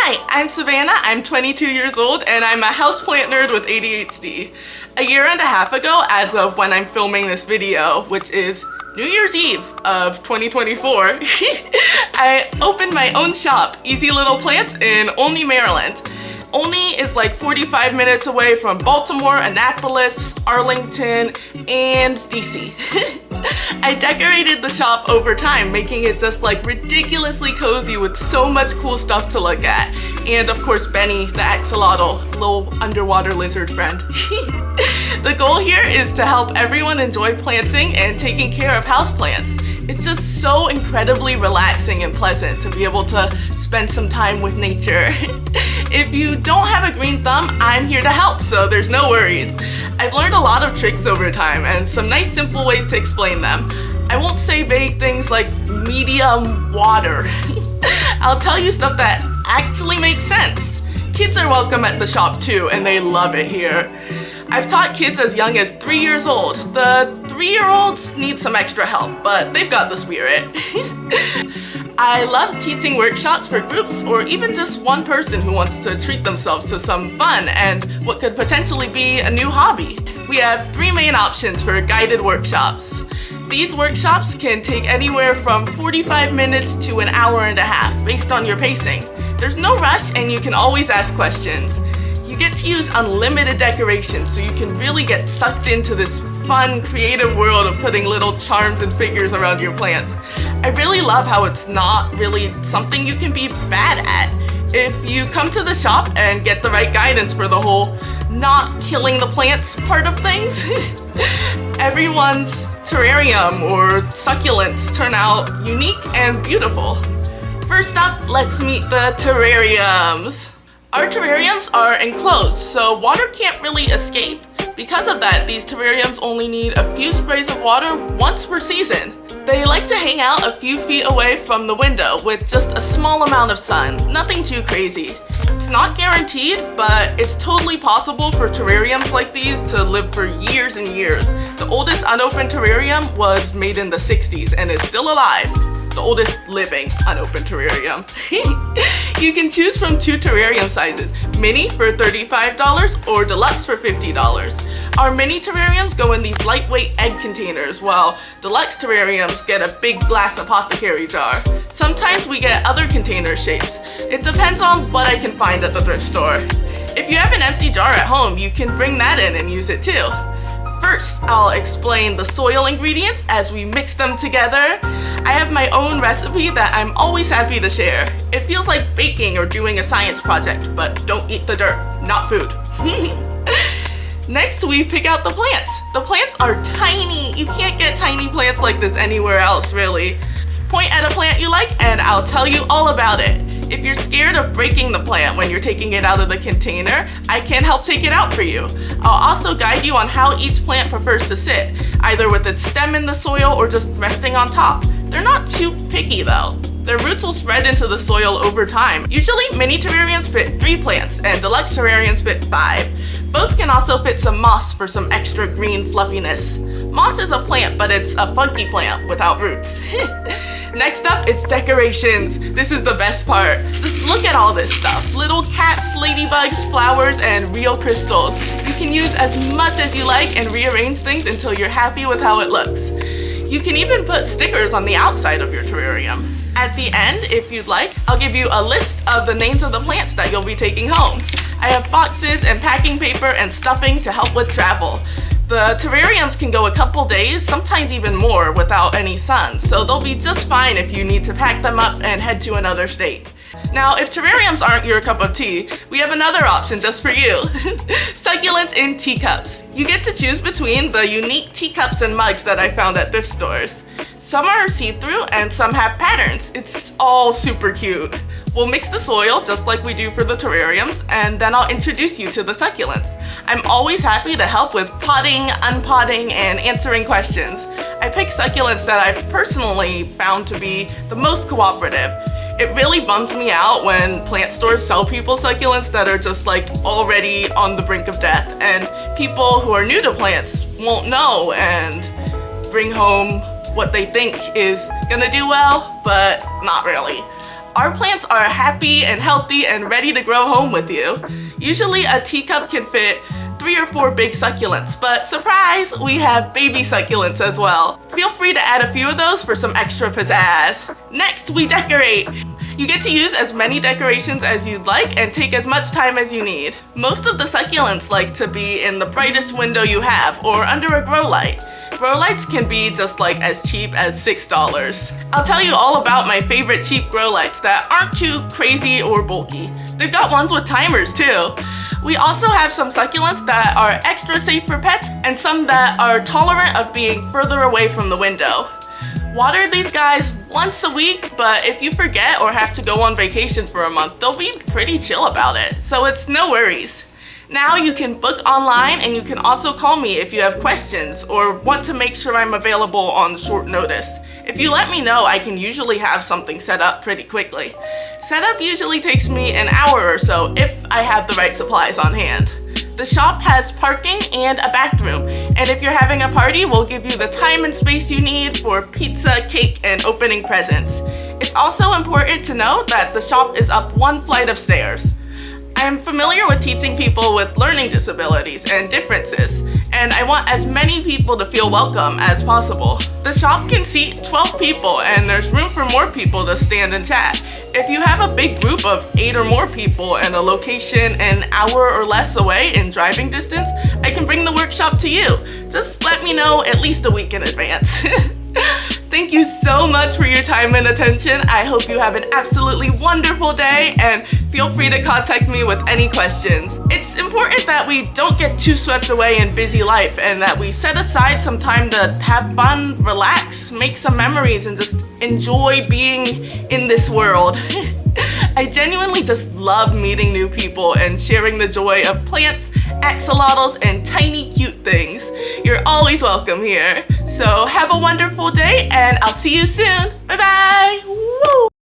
Hi, I'm Savannah. I'm 22 years old and I'm a houseplant nerd with ADHD. A year and a half ago, as of when I'm filming this video, which is New Year's Eve of 2024, I opened my own shop, Easy Little Plants, in Olney, Maryland. Olney is like 45 minutes away from Baltimore, Annapolis, Arlington, and DC. I decorated the shop over time, making it just like ridiculously cozy with so much cool stuff to look at. And of course, Benny, the axolotl, little underwater lizard friend. The goal here is to help everyone enjoy planting and taking care of houseplants. It's just so incredibly relaxing and pleasant to be able to spend some time with nature. If you don't have a green thumb, I'm here to help, so there's no worries. I've learned a lot of tricks over time and some nice simple ways to explain them. I won't say vague things like medium water. I'll tell you stuff that actually makes sense. Kids are welcome at the shop too, and they love it here. I've taught kids as young as 3 years old. The 3-year-olds need some extra help, but they've got the spirit. I love teaching workshops for groups or even just one person who wants to treat themselves to some fun and what could potentially be a new hobby. We have 3 main options for guided workshops. These workshops can take anywhere from 45 minutes to an hour and a half based on your pacing. There's no rush and you can always ask questions. You get to use unlimited decorations so you can really get sucked into this fun, creative world of putting little charms and figures around your plants. I really love how it's not really something you can be bad at. If you come to the shop and get the right guidance for the whole not killing the plants part of things, everyone's terrarium or succulents turn out unique and beautiful. First up, let's meet the terrariums. Our terrariums are enclosed, so water can't really escape. Because of that, these terrariums only need a few sprays of water once per season. They like to hang out a few feet away from the window with just a small amount of sun, nothing too crazy. It's not guaranteed, but it's totally possible for terrariums like these to live for years and years. The oldest unopened terrarium was made in the 60s and is still alive. The oldest living unopened terrarium. You can choose from 2 terrarium sizes, mini for $35 or deluxe for $50. Our mini terrariums go in these lightweight egg containers, while deluxe terrariums get a big glass apothecary jar. Sometimes we get other container shapes. It depends on what I can find at the thrift store. If you have an empty jar at home, you can bring that in and use it too. First, I'll explain the soil ingredients as we mix them together. I have my own recipe that I'm always happy to share. It feels like baking or doing a science project, but don't eat the dirt, not food. Next, we pick out the plants. The plants are tiny. You can't get tiny plants like this anywhere else, really. Point at a plant you like and I'll tell you all about it. If you're scared of breaking the plant when you're taking it out of the container, I can help take it out for you. I'll also guide you on how each plant prefers to sit, either with its stem in the soil or just resting on top. They're not too picky though. Their roots will spread into the soil over time. Usually mini terrariums fit 3 plants and deluxe terrariums fit 5. Both can also fit some moss for some extra green fluffiness. Moss is a plant, but it's a funky plant without roots. Next up, it's decorations. This is the best part. Just look at all this stuff. Little cats, ladybugs, flowers, and real crystals. You can use as much as you like and rearrange things until you're happy with how it looks. You can even put stickers on the outside of your terrarium. At the end, if you'd like, I'll give you a list of the names of the plants that you'll be taking home. I have boxes and packing paper and stuffing to help with travel. The terrariums can go a couple days, sometimes even more, without any sun, so they'll be just fine if you need to pack them up and head to another state. Now, if terrariums aren't your cup of tea, we have another option just for you. Succulents in teacups. You get to choose between the unique teacups and mugs that I found at thrift stores. Some are see-through and some have patterns. It's all super cute. We'll mix the soil just like we do for the terrariums, and then I'll introduce you to the succulents. I'm always happy to help with potting, unpotting, and answering questions. I pick succulents that I've personally found to be the most cooperative. It really bums me out when plant stores sell people succulents that are just like already on the brink of death, and people who are new to plants won't know and bring home what they think is gonna do well, but not really. Our plants are happy and healthy and ready to grow home with you. Usually a teacup can fit 3 or 4 big succulents, but surprise, we have baby succulents as well. Feel free to add a few of those for some extra pizzazz. Next, we decorate. You get to use as many decorations as you'd like and take as much time as you need. Most of the succulents like to be in the brightest window you have or under a grow light. Grow lights can be just like as cheap as $6. I'll tell you all about my favorite cheap grow lights that aren't too crazy or bulky. They've got ones with timers too. We also have some succulents that are extra safe for pets and some that are tolerant of being further away from the window. Water these guys once a week, but if you forget or have to go on vacation for a month, they'll be pretty chill about it, so it's no worries. Now you can book online, and you can also call me if you have questions or want to make sure I'm available on short notice. If you let me know, I can usually have something set up pretty quickly. Setup usually takes me an hour or so if I have the right supplies on hand. The shop has parking and a bathroom, and if you're having a party, we'll give you the time and space you need for pizza, cake, and opening presents. It's also important to know that the shop is up 1 flight of stairs. I'm familiar with teaching people with learning disabilities and differences, and I want as many people to feel welcome as possible. The shop can seat 12 people, and there's room for more people to stand and chat. If you have a big group of 8 or more people and a location an hour or less away in driving distance, I can bring the workshop to you. Just let me know at least a week in advance. Thank you so much for your time and attention. I hope you have an absolutely wonderful day, and feel free to contact me with any questions. It's important that we don't get too swept away in busy life and that we set aside some time to have fun, relax, make some memories, and just enjoy being in this world. I genuinely just love meeting new people and sharing the joy of plants, axolotls, and tiny cute things. You're always welcome here. So have a wonderful day, and I'll see you soon. Bye bye. Woo!